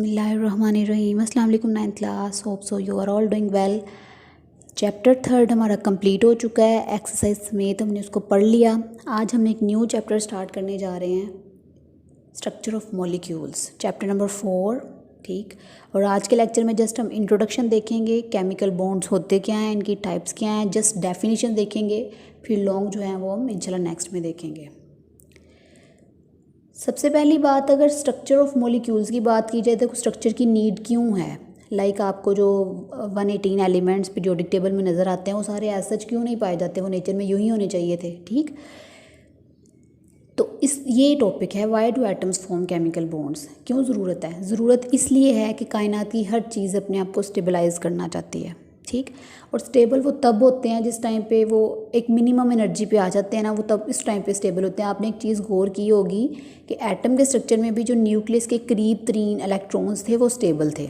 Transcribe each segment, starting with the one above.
बिस्मिल्लाहिर्रहमानिर्रहीम। अस्सलाम वालेकुम 9th class. Hope so you are all doing well. Chapter 3 हमारा कंप्लीट हो चुका है, एक्सरसाइज समेत हमने उसको पढ़ लिया। आज हम एक न्यू चैप्टर स्टार्ट करने जा रहे हैं, structure of molecules, chapter number 4। ठीक, और आज के लेक्चर में जस्ट हम इंट्रोडक्शन देखेंगे, केमिकल बॉन्ड्स होते क्या हैं, इनकी टाइप्स क्या हैं, जस्ट डेफिनेशन देखेंगे, फिर लॉन्ग जो है वो हम इंशाल्लाह नेक्स्ट में देखेंगे। सबसे पहली बात, अगर स्ट्रक्चर ऑफ मॉलिक्यूल्स की बात की जाए तो स्ट्रक्चर की नीड क्यों है। आपको जो 118 एलिमेंट्स पीरियोडिक टेबल में नज़र आते हैं वो सारे एज सच क्यों नहीं पाए जाते, वो नेचर में यूं ही होने चाहिए थे। ठीक, तो ये टॉपिक है, why do atoms form chemical bonds. क्यों ज़रूरत है? ज़रूरत इसलिए है कि कायनात की हर चीज़ अपने आप को स्टेबलाइज करना चाहती है। ठीक, और स्टेबल वो तब होते हैं जिस टाइम पे वो एक मिनिमम एनर्जी पे आ जाते हैं ना, वो तब इस टाइम पे स्टेबल होते हैं। आपने एक चीज़ गौर की होगी कि एटम के स्ट्रक्चर में भी जो न्यूक्लियस के करीब तरीन इलेक्ट्रॉन्स थे वो स्टेबल थे।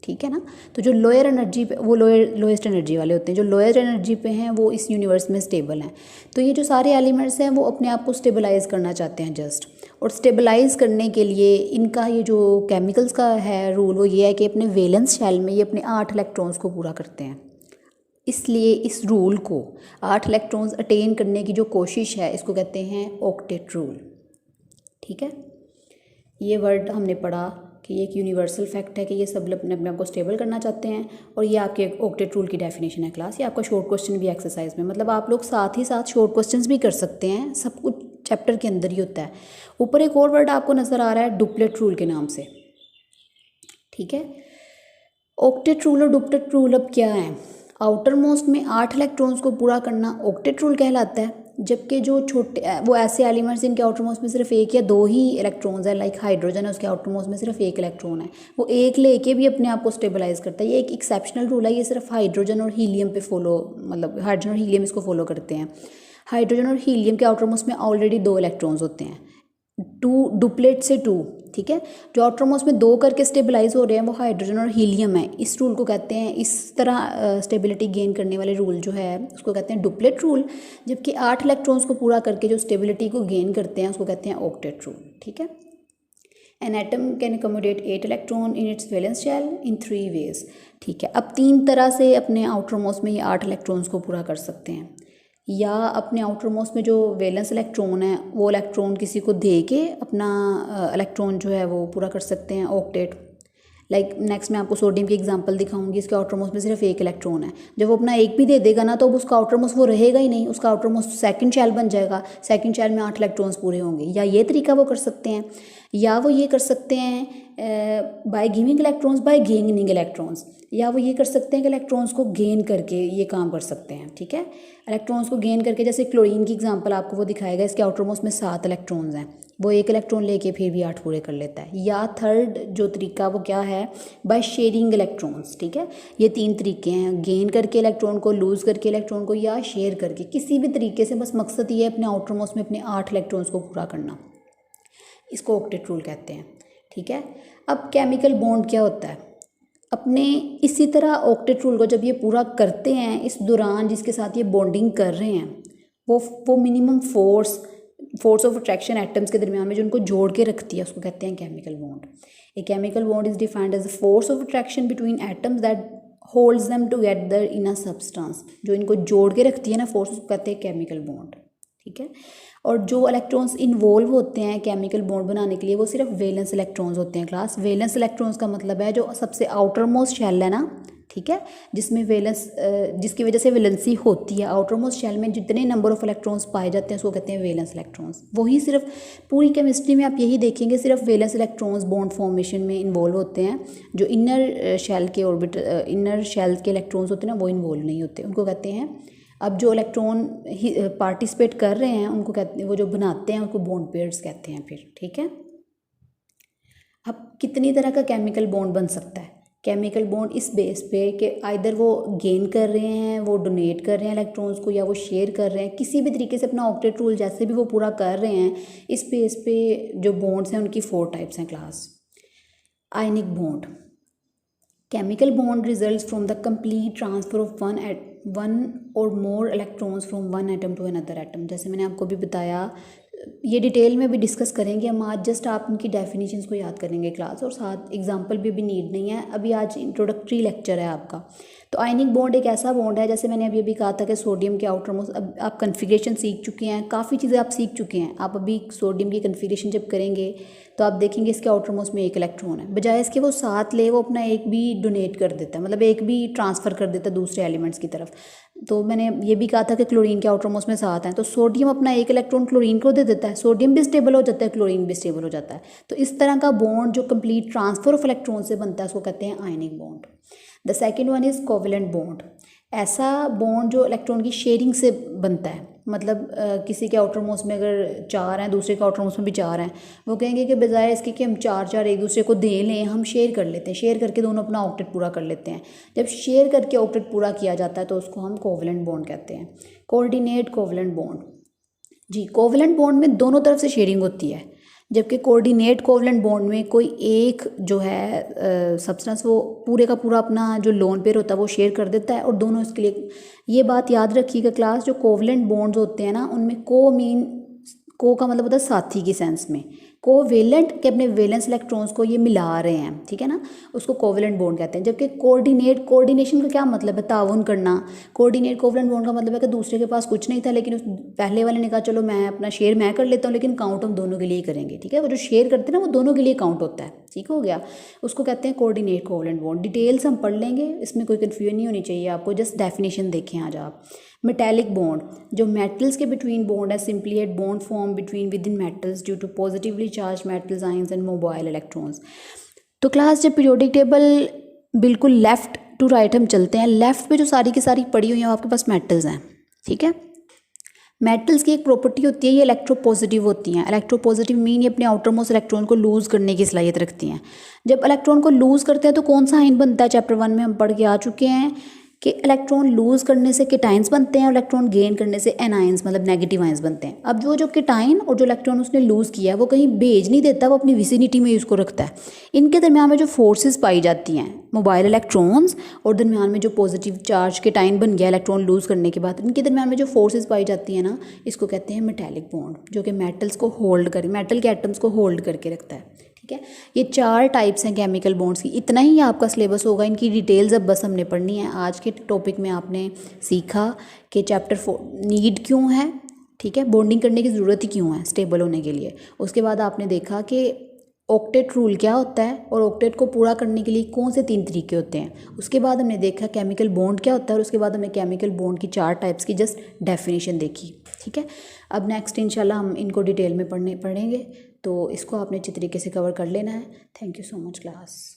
ठीक है ना, तो जो लोअर एनर्जी पे, वो लोएस्ट एनर्जी वाले होते हैं, जो लोअर एनर्जी पे हैं वो इस यूनिवर्स में स्टेबल हैं। तो ये जो सारे एलिमेंट्स हैं वो अपने आप को स्टेबलाइज करना चाहते हैं जस्ट, और स्टेबलाइज करने के लिए इनका ये जो केमिकल्स का है रूल, वो ये है कि अपने वैलेंस शेल में ये अपने 8 इलेक्ट्रॉन्स को पूरा करते हैं। इसलिए इस रूल को, 8 इलेक्ट्रॉन्स अटेन करने की जो कोशिश है, इसको कहते हैं ऑक्टेट रूल। ठीक है, ये वर्ड हमने पढ़ा कि ये एक यूनिवर्सल फैक्ट है कि ये सब अपने अपने आप को स्टेबल करना चाहते हैं, और ये आपके ऑक्टेट रूल की डेफिनेशन है क्लास। ये आपका शॉर्ट क्वेश्चन भी एक्सरसाइज में, मतलब आप लोग साथ ही साथ शॉर्ट क्वेश्चंस भी कर सकते हैं, सब कुछ चैप्टर के अंदर ही होता है। ऊपर एक और वर्ड आपको नज़र आ रहा है डुप्लेट रूल के नाम से। ठीक है, ऑक्टेट रूल और डुप्लेट रूल अब क्या है? आउटर मोस्ट में 8 इलेक्ट्रॉन्स को पूरा करना ऑक्टेट रूल कहलाता है, जबकि जो छोटे वो ऐसे एलिमेंट्स जिनके आउटर मोस्ट में सिर्फ 1 या 2 ही इलेक्ट्रॉन्स है, लाइक हाइड्रोजन है, उसके आउटर मोस्ट में सिर्फ 1 इलेक्ट्रॉन है, वो एक लेके भी अपने आप को स्टेबलाइज करता है। ये एक एक्सेप्शनल रूल है, ये सिर्फ हाइड्रोजन और हीलियम पे फॉलो, मतलब हाइड्रोजन और हीलियम इसको फॉलो करते हैं। हाइड्रोजन और हीलियम के आउटर मोस्ट में ऑलरेडी 2 इलेक्ट्रॉन्स होते हैं, 2 डुप्लेट से 2। ठीक है, जो आउटर मोस्ट में 2 करके स्टेबलाइज हो रहे हैं वो हाइड्रोजन और हीलियम है। इस रूल को कहते हैं, इस तरह स्टेबिलिटी गेन करने वाले रूल जो है उसको कहते हैं डुप्लेट रूल, जबकि 8 इलेक्ट्रॉन्स को पूरा करके जो स्टेबिलिटी को गेन करते हैं उसको कहते हैं ऑक्टेट रूल। ठीक है, an atom can accommodate 8 electron in its valence shell in 3 ways. ठीक है, अब 3 तरह से अपने आउटर मोस्ट में ये 8 इलेक्ट्रॉन्स को पूरा कर सकते हैं। या अपने आउटर मोस्ट में जो वैलेंस इलेक्ट्रॉन है वो इलेक्ट्रॉन किसी को दे के अपना इलेक्ट्रॉन जो है वो पूरा कर सकते हैं ऑक्टेट। नेक्स्ट मैं आपको सोडियम की एग्जांपल दिखाऊंगी, इसके आउटर मोस्ट में सिर्फ 1 इलेक्ट्रॉन है। जब वो अपना एक भी दे देगा ना तो अब उसका आउटर मोस्ट वो रहेगा ही नहीं, उसका आउटर मोस्ट सेकंड शेल बन जाएगा, सेकंड शेल में 8 इलेक्ट्रॉन्स पूरे होंगे। या ये तरीका वो कर सकते हैं, या वो ये कर सकते हैं by giving electrons bye gaining electrons, या वो ये कर सकते हैं कि इलेक्ट्रॉन्स को गेन करके ये काम कर सकते हैं। ठीक है, इलेक्ट्रॉन्स को गेन करके, जैसे क्लोरीन की एग्जांपल आपको वो दिखाएगा, इसके आउटर मोस्ट में 7 इलेक्ट्रॉन्स हैं, वो 1 इलेक्ट्रॉन लेके फिर भी 8 पूरे कर लेता है। या थर्ड जो तरीका वो क्या है, बाय शेयरिंग इलेक्ट्रॉन्स। ठीक है, ये 3 तरीके हैं, गेन करके इलेक्ट्रॉन को, लूज़ करके इलेक्ट्रॉन को, या शेयर करके। किसी भी तरीके से बस मकसद ये है अपने आउटर मोस्ट में अपने 8 इलेक्ट्रॉन्स को पूरा करना, इसको ऑक्टेट रूल कहते हैं। ठीक है, अब केमिकल बॉन्ड क्या होता है? अपने इसी तरह ऑक्टेट रूल को जब ये पूरा करते हैं, इस दौरान जिसके साथ ये बॉन्डिंग कर रहे हैं वो minimum force of attraction atoms के दरमियान में जो उनको जोड़ के रखती है उसको कहते हैं chemical bond. A chemical bond is defined as a force of attraction between atoms that holds them together in a substance. जो इनको जोड़ के रखती है ना फोर्स, उसको कहते हैं केमिकल बॉन्ड। ठीक है, और जो इलेक्ट्रॉन्स इन्वॉल्व होते हैं केमिकल बॉन्ड बनाने के लिए वो सिर्फ वैलेंस इलेक्ट्रॉन्स होते हैं क्लास। वैलेंस इलेक्ट्रॉन्स का मतलब है जो सबसे आउटर मोस्ट शेल है ना, ठीक है, जिसमें वैलेंस, जिसकी वजह से वैलेंसी होती है। आउटर मोस्ट शेल में जितने नंबर ऑफ इलेक्ट्रॉन्स पाए जाते हैं उसको कहते हैं वैलेंस इलेक्ट्रॉन्स। वही सिर्फ पूरी केमिस्ट्री में आप यही देखेंगे, सिर्फ वैलेंस इलेक्ट्रॉन्स बॉन्ड फॉर्मेशन में इन्वॉल्व होते हैं। जो इनर शेल के इनर शेल के इलेक्ट्रॉन्स होते हैं ना वो इन्वॉल्व नहीं होते, उनको कहते हैं। अब जो इलेक्ट्रॉन पार्टिसिपेट कर रहे हैं उनको कहते हैं, वो जो बनाते हैं उनको बॉन्ड पेयर्स कहते हैं फिर। ठीक है, अब कितनी तरह का केमिकल बॉन्ड बन सकता है? केमिकल बॉन्ड इस बेस पे कि आइदर वो गेन कर रहे हैं, वो डोनेट कर रहे हैं इलेक्ट्रॉन्स को, या वो शेयर कर रहे हैं, किसी भी तरीके से अपना ऑक्टेट रूल जैसे भी वो पूरा कर रहे हैं। इस बेस पे जो बॉन्ड्स हैं उनकी 4 टाइप्स हैं class. Ionic bond, chemical bond results from the complete transfer of one or more electrons from one atom to another atom. जैसे मैंने आपको भी बताया ये डिटेल में भी डिस्कस करेंगे हम आज, जस्ट आप उनकी डेफिनेशंस को याद करेंगे क्लास, और साथ एग्जांपल भी नीड नहीं है अभी, आज इंट्रोडक्टरी लेक्चर है आपका। तो आयनिक बॉन्ड एक ऐसा बॉन्ड है, जैसे मैंने अभी कहा था कि सोडियम के आउटर मोस्ट, अब आप कन्फिग्रेशन सीख चुके हैं, काफ़ी चीज़ें आप सीख चुके हैं। आप अभी सोडियम की कन्फिग्रेशन जब करेंगे तो आप देखेंगे इसके आउटर मोस्ट में एक इलेक्ट्रॉन है, बजाय इसके वो साथ ले, वो अपना एक भी डोनेट कर देता है, मतलब एक भी ट्रांसफ़र कर देता है दूसरे एलिमेंट्स की तरफ। तो मैंने ये भी कहा था कि क्लोरीन के आउटर मोस्ट में साथ हैं, तो सोडियम अपना एक इलेक्ट्रॉन क्लोरीन को दे देता है, सोडियम भी स्टेबल हो जाता है, क्लोरीन भी स्टेबल हो जाता है। तो इस तरह का बॉन्ड जो कंप्लीट ट्रांसफ़र ऑफ इलेक्ट्रॉन से बनता है उसको कहते हैं ionic bond. The second one is covalent bond, ऐसा बॉन्ड जो इलेक्ट्रॉन की शेयरिंग से बनता है, मतलब किसी के आउटर मोस्ट में अगर 4 हैं, दूसरे के आउटर मोस्ट में भी 4 हैं, वो कहेंगे कि बजाय इसके कि हम 4 एक दूसरे को दे लें, हम शेयर कर लेते हैं, शेयर करके दोनों अपना ऑक्टेट पूरा कर लेते हैं। जब शेयर करके ऑक्टेट पूरा किया जाता है तो उसको हम कोवेलेंट बॉन्ड कहते हैं। कोऑर्डिनेट कोवेलेंट बॉन्ड, जी कोवेलेंट बॉन्ड में दोनों तरफ से शेयरिंग होती है, जबकि कोऑर्डिनेट कोवेलेंट बॉन्ड में कोई एक जो है सब्सटेंस वो पूरे का पूरा अपना जो लोन पेयर होता है वो शेयर कर देता है, और दोनों इसके लिए, ये बात याद रखिएगा क्लास, जो कोवेलेंट बॉन्ड्स होते हैं ना उनमें को का मतलब होता है साथी की सेंस में, कोवेलेंट के अपने वैलेंस इलेक्ट्रॉन्स को ये मिला रहे हैं, ठीक है ना, उसको कोवेलेंट बॉन्ड कहते हैं। जबकि कोऑर्डिनेशन का क्या मतलब है, ताउन करना। कोऑर्डिनेट कोवेलेंट बॉन्ड का मतलब है कि दूसरे के पास कुछ नहीं था, लेकिन उस पहले वाले ने कहा चलो मैं अपना शेयर मैं कर लेता हूँ, लेकिन काउंट हम दोनों के लिए ही करेंगे, ठीक है। वो जो शेयर करते हैं ना वो दोनों के लिए काउंट होता है, ठीक हो गया, उसको कहते हैं कोऑर्डिनेट कोवेलेंट बॉन्ड। डिटेल्स हम पढ़ लेंगे, इसमें कोई कन्फ्यूजन नहीं होनी चाहिए आपको, जस्ट डेफिनेशन देखें आज आप। मेटेलिक बॉन्ड, जो मेटल्स के बिटवीन बॉन्ड है, simply at bond form between with in metals due to positively charge metals ions and mobile electrons. तो क्लास जब पीरियोडिक टेबल बिल्कुल लेफ्ट टू राइट हम चलते हैं, लेफ्ट पे जो सारी की सारी पड़ी हुई हैं आपके पास मेटल्स हैं, ठीक है। मेटल्स की एक प्रॉपर्टी होती है, ये इलेक्ट्रोपॉजिटिव होती हैं। इलेक्ट्रोपॉजिटिव मीन ये अपने आउटर मोस्ट इलेक्ट्रॉन को लूज़ करने की सलाहियत रखती हैं। जब इलेक्ट्रॉन को लूज़ करते हैं तो कौन सा आयन बनता है, चैप्टर 1 में हम पढ़ के आ चुके हैं कि इलेक्ट्रॉन लूज़ करने से केटाइंस बनते हैं और इलेक्ट्रॉन गेन करने से एनाइंस मतलब नेगेटिव आयंस बनते हैं। अब जो केटाइन और जो इलेक्ट्रॉन उसने लूज़ किया है वो कहीं भेज नहीं देता, वो अपनी विसिनिटी में ही उसको रखता है। इनके दरमियान में जो फोर्सेस पाई जाती हैं, मोबाइल इलेक्ट्रॉन्स और दरमियान में जो पॉजिटिव चार्ज केटाइन बन गया इलेक्ट्रॉन लूज़ करने के बाद, इनके दरमियान में जो फोर्सेस पाई जाती हैं ना, इसको कहते हैं मेटेलिक बॉन्ड, जो कि मेटल्स को होल्ड कर, मेटल के एटम्स को होल्ड करके रखता है, ठीक है। ये 4 टाइप्स हैं केमिकल बॉन्ड्स की। इतना ही आपका सिलेबस होगा, इनकी डिटेल्स अब बस हमने पढ़नी है। आज के टॉपिक में आपने सीखा कि चैप्टर 4 नीड क्यों है, ठीक है, बॉन्डिंग करने की ज़रूरत ही क्यों है स्टेबल होने के लिए। उसके बाद आपने देखा कि ऑक्टेट रूल क्या होता है और ऑक्टेट को पूरा करने के लिए कौन से 3 तरीके होते हैं। उसके बाद हमने देखा केमिकल बॉन्ड क्या होता है, और उसके बाद हमने केमिकल बॉन्ड की 4 टाइप्स की जस्ट डेफिनेशन देखी, ठीक है। अब नेक्स्ट इंशाल्लाह हम इनको डिटेल में पढ़ेंगे, तो इसको आपने अच्छे तरीके से कवर कर लेना है। Thank you so much class.